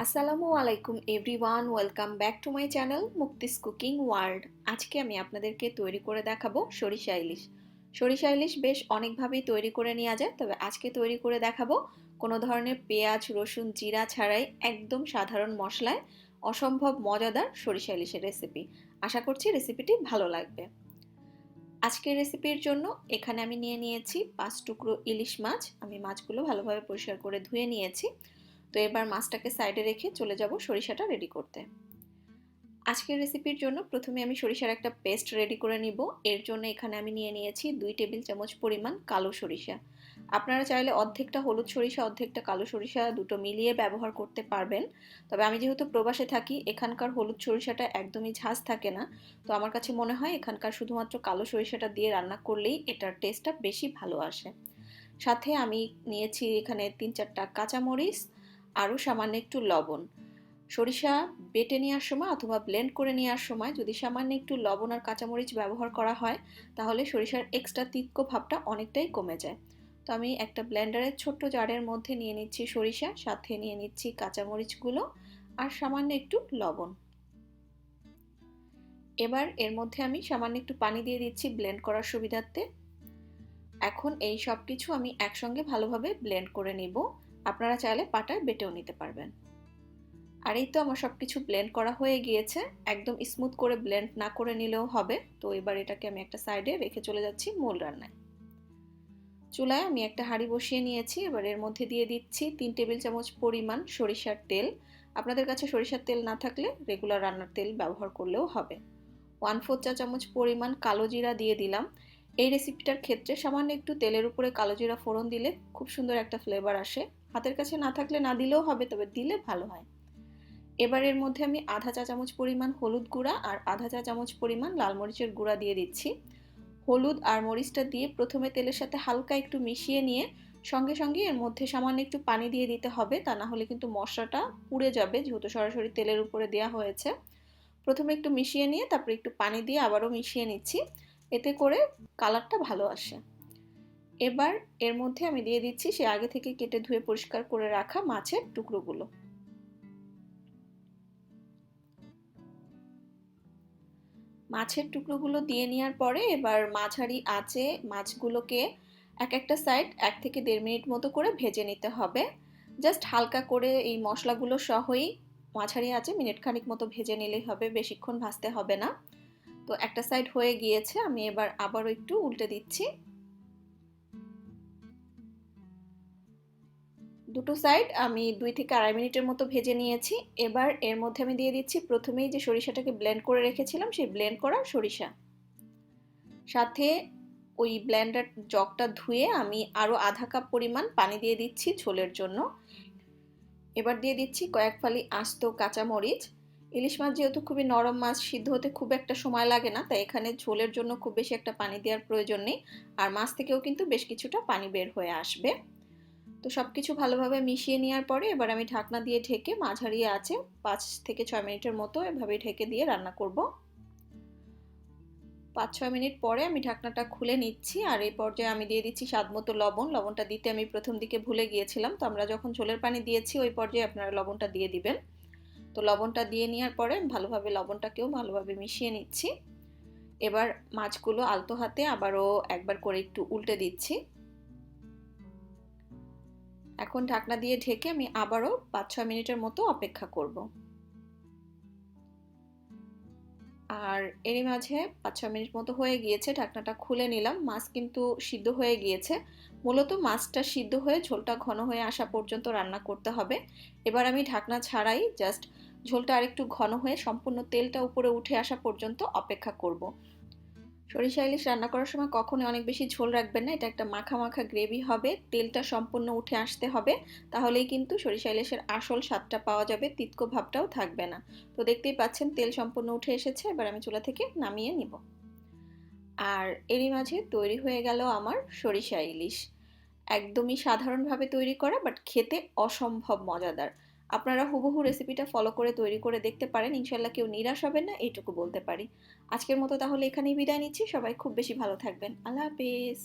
আসসালামু আলাইকুম everyone, welcome back to my channel Mukti's cooking world. আজকে আমি আপনাদেরকে তৈরি করে দেখাবো সরিষা ইলিশ। সরিষা ইলিশ বেশ অনেকভাবেই তৈরি করে নেওয়া যায়, তবে আজকে তৈরি করে দেখাবো কোনো ধরনের পেঁয়াজ রসুন জিরা ছাড়াই একদম সাধারণ মশলায় অসম্ভব মজাদার সরিষা ইলিশের রেসিপি। আশা করছি রেসিপিটি ভালো লাগবে। আজকের রেসিপির জন্য এখানে আমি নিয়ে নিয়েছি 5 টুকরো ইলিশ মাছ। আমি মাছগুলো ভালোভাবে পরিষ্কার করে ধুয়ে নিয়েছি। তো এবার মাছটাকে সাইডে রেখে চলে যাব সরিষাটা রেডি করতে। আজকের রেসিপির জন্য প্রথমে আমি সরিষার একটা পেস্ট রেডি করে নিব। এর জন্য এখানে আমি নিয়ে নিয়েছি 2 টেবিল চামচ পরিমাণ কালো সরিষা। আপনারা চাইলে অর্ধেকটা হলুদ সরিষা অর্ধেকটা কালো সরিষা দুটো মিলিয়ে ব্যবহার করতে পারবেন। তবে আমি যেহেতু প্রবাসে থাকি, এখানকার হলুদ সরিষাটা একদমই ঝাঁজ থাকে না। তো আমার কাছে মনে হয় এখানকার শুধুমাত্র কালো সরিষাটা দিয়ে রান্না করলেই এটার টেস্টটা বেশি ভালো আসে। সাথে আমি নিয়েছি এখানে 3-4টা কাঁচামরিচ, আরও সামান্য একটু লবণ। সরিষা বেটে নেওয়ার সময় অথবা ব্লেন্ড করে নেওয়ার সময় যদি সামান্য একটু লবণ আর কাঁচামরিচ ব্যবহার করা হয়, তাহলে সরিষার এক্সট্রা তিক্ত ভাবটা অনেকটাই কমে যায়। তো আমি একটা ব্লেন্ডারের ছোট্ট জারের মধ্যে নিয়ে নিচ্ছি সরিষা, সাথে নিয়ে নিচ্ছি কাঁচামরিচগুলো আর সামান্য একটু লবণ। এবার এর মধ্যে আমি সামান্য একটু পানি দিয়ে দিচ্ছি ব্লেন্ড করার সুবিধার্থে। এখন এই সব কিছু আমি একসঙ্গে ভালোভাবে ব্লেন্ড করে নিব। আপনারা চাইলে পাটায় বেটেও নিতে পারবেন। আর এই তো আমার সব কিছু ব্লেন্ড করা হয়ে গিয়েছে। একদম স্মুথ করে ব্লেন্ড না করে নিলেও হবে। তো এবার এটাকে আমি একটা সাইডে রেখে চলে যাচ্ছি মূল রান্নায়। চুলায় আমি একটা হাঁড়ি বসিয়ে নিয়েছি। এবার এর মধ্যে দিয়ে দিচ্ছি 3 টেবিল চামচ পরিমাণ সরিষার তেল। আপনাদের কাছে সরিষার তেল না থাকলে রেগুলার রান্নার তেল ব্যবহার করলেও হবে। 1/4 চা চামচ পরিমাণ কালো জিরা দিয়ে দিলাম। এই রেসিপিটার ক্ষেত্রে সামান্য একটু তেলের উপরে কালো জিরা ফোড়ন দিলে খুব সুন্দর একটা ফ্লেভার আসে। হাতের কাছে না থাকলে না দিলেও হবে, তবে দিলে ভালো হয়। এবার এর মধ্যে আমি আধা চা চামচ পরিমাণ হলুদ গুঁড়া আর আধা চা চামচ পরিমাণ লাল মরিচের গুঁড়া দিয়ে দিচ্ছি। হলুদ আর মরিচটা দিয়ে প্রথমে তেলের সাথে হালকা একটু মিশিয়ে নিয়ে সঙ্গে সঙ্গে এর মধ্যে সামান্য একটু পানি দিয়ে দিতে হবে, তা না হলে কিন্তু মশলাটা পুড়ে যাবে, যেহেতু সরাসরি তেলের উপরে দেওয়া হয়েছে। প্রথমে একটু মিশিয়ে নিয়ে তারপরে একটু পানি দিয়ে আবারও মিশিয়ে নিচ্ছি, এতে করে কালারটা ভালো আসে। এবার এর মধ্যে আমি দিয়ে দিচ্ছি সে আগে থেকে কেটে ধুয়ে পরিষ্কার করে রাখা মাছের টুকরোগুলো। মাছের টুকরোগুলো দিয়ে নেওয়ার পরে এবার মাঝারি আঁচে মাছগুলোকে এক একটা সাইড 1 থেকে 1.5 মিনিট মতো করে ভেজে নিতে হবে। জাস্ট হালকা করে এই মশলাগুলো সহই মাঝারি আঁচে মিনিট খানিক মতো ভেজে নিলেই হবে, বেশিক্ষণ ভাজতে হবে না। তো একটা সাইড হয়ে গিয়েছে, আমি এবার আবারও একটু উল্টে দিচ্ছি। দুটো সাইড আমি 2 থেকে 2.5 মিনিটের মতো ভেজে নিয়েছি। এবার এর মধ্যে আমি দিয়ে দিচ্ছি প্রথমেই যে সরিষাটাকে ব্লেন্ড করে রেখেছিলাম সেই ব্লেন্ড করা সরিষা, সাথে ওই ব্লেন্ডার জগটা ধুয়ে আমি আরও আধা কাপ পরিমাণ পানি দিয়ে দিচ্ছি ঝোলের জন্য। এবার দিয়ে দিচ্ছি কয়েক ফালি আস্ত কাঁচামরিচ। ইলিশ মাছ যেহেতু খুবই নরম মাছ, সিদ্ধ হতে খুব একটা সময় লাগে না, তাই এখানে ঝোলের জন্য খুব বেশি একটা পানি দেওয়ার প্রয়োজন নেই। আর মাছ থেকেও কিন্তু বেশ কিছুটা পানি বের হয়ে আসবে। তো সব কিছু ভালোভাবে মিশিয়ে নেওয়ার পরে এবার আমি ঢাকনা দিয়ে ঢেকে মাঝারি আঁচে 5 থেকে 6 মিনিটের মতো এভাবে ঢেকে দিয়ে রান্না করব। 5-6 মিনিট পরে আমি ঢাকনাটা খুলে নিচ্ছি, আর এই পর্যায়ে আমি দিয়ে দিচ্ছি স্বাদ মতো লবণ। লবণটা দিতে আমি প্রথম দিকে ভুলে গিয়েছিলাম, তো আমরা যখন ঝোলের পানি দিয়েছি ওই পর্যায়ে আপনারা লবণটা দিয়ে দিবেন। তো লবণটা দিয়ে নেওয়ার পরে ভালোভাবে লবণটাকেও ভালোভাবে মিশিয়ে নিচ্ছি। এবার মাছগুলো আলতো হাতে আবারও একবার করে একটু উল্টে দিচ্ছি। এখন ঢাকনা দিয়ে ঢেকে আমি আবারও 5-6 মিনিটের মতো অপেক্ষা করব। আর এরই মাঝে 5-6 মিনিট মতো হয়ে গিয়েছে, ঢাকনাটা খুলে নিলাম। মাছ কিন্তু সিদ্ধ হয়ে গিয়েছে। মূলত মাছটা সিদ্ধ হয়ে ঝোলটা ঘন হয়ে আসা পর্যন্ত রান্না করতে হবে। এবার আমি ঢাকনা ছাড়াই জাস্ট ঝোলটা আরেকটু ঘন হয়ে সম্পূর্ণ তেলটা উপরে উঠে আসা পর্যন্ত অপেক্ষা করব। সরিষা ইলিশ রান্না করার সময় কখনোই অনেক বেশি ঝোল রাখবেন না, এটা একটা মাখা মাখা গ্রেভি হবে। তেলটা সম্পূর্ণ উঠে আসতে হবে, তাহলেই কিন্তু সরিষা ইলিশের আসল স্বাদটা পাওয়া যাবে, তিতকো ভাবটাও থাকবে না। তো দেখতেই পাচ্ছেন তেল সম্পূর্ণ উঠে এসেছে, এবার আমি চুলা থেকে নামিয়ে নিব। আর এরই মাঝে তৈরি হয়ে গেল আমার সরিষা ইলিশ। একদমই সাধারণভাবে তৈরি করা, বাট খেতে অসম্ভব মজাদার। আপনারা হুবহু রেসিপিটা ফলো করে তৈরি করে দেখতে পারেন, ইনশাল্লাহ কেউ নিরাশ হবেন না, এইটুকু বলতে পারি। আজকের মতো তাহলে এখানেই বিদায় নিচ্ছি। সবাই খুব বেশি ভালো থাকবেন। আল্লাহ হাফেজ।